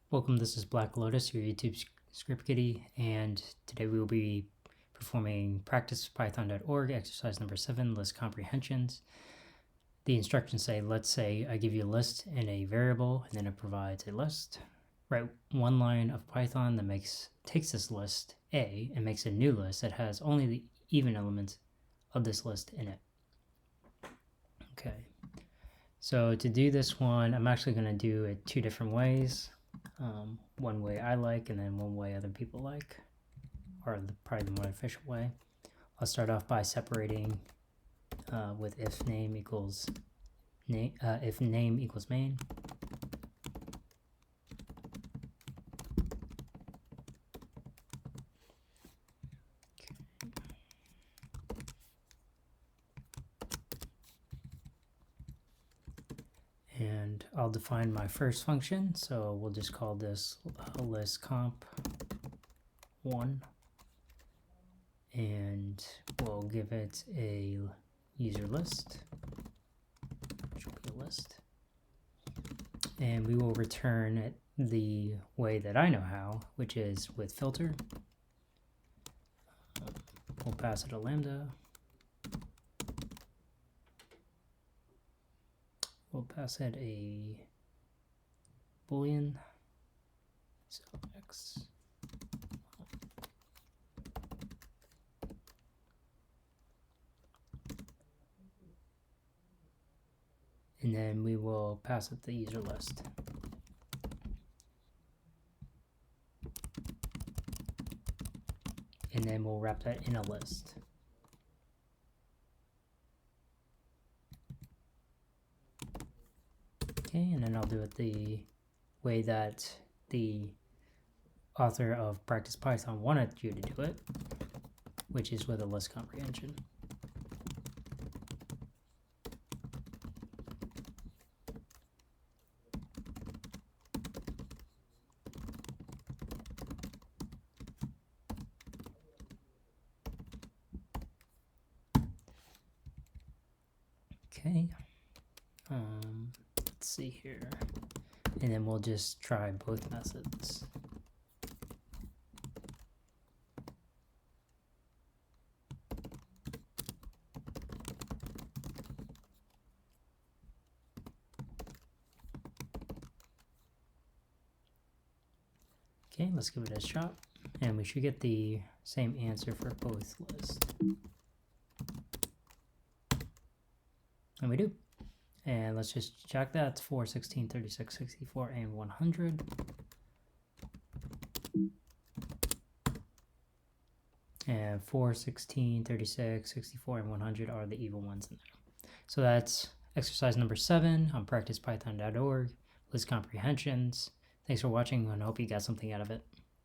Welcome, this is Black Lotus, your YouTube script kiddie, and today we will be performing practicepython.org, exercise number 7, list comprehensions. The instructions say, let's say I give you a list in a variable, and then it provides a list. Write one line of Python that takes this list A and makes a new list that has only the even elements of this list in it. Okay, so to do this one, I'm actually going to do it two different ways. One way I like, and then one way other people like, or probably the more efficient way. I'll start off by separating with if name equals main. And I'll define my first function, so we'll just call this list comp 1, and we'll give it a user list, which will be a list, and we will return it the way that I know how, which is with filter. We'll pass it a lambda. We'll pass it a boolean, so x. And then we will pass it the user list. And then we'll wrap that in a list. Okay, and then I'll do it the way that the author of Practice Python wanted you to do it, which is with a list comprehension. Okay, let's see here, and then we'll just try both methods. Okay, let's give it a shot, and we should get the same answer for both lists. And we do. And let's just check that. It's 4, 16, 36, 64, and 100. And 4, 16, 36, 64, and 100 are the even ones in there. So that's exercise number 7 on practicepython.org, list comprehensions. Thanks for watching, and I hope you got something out of it.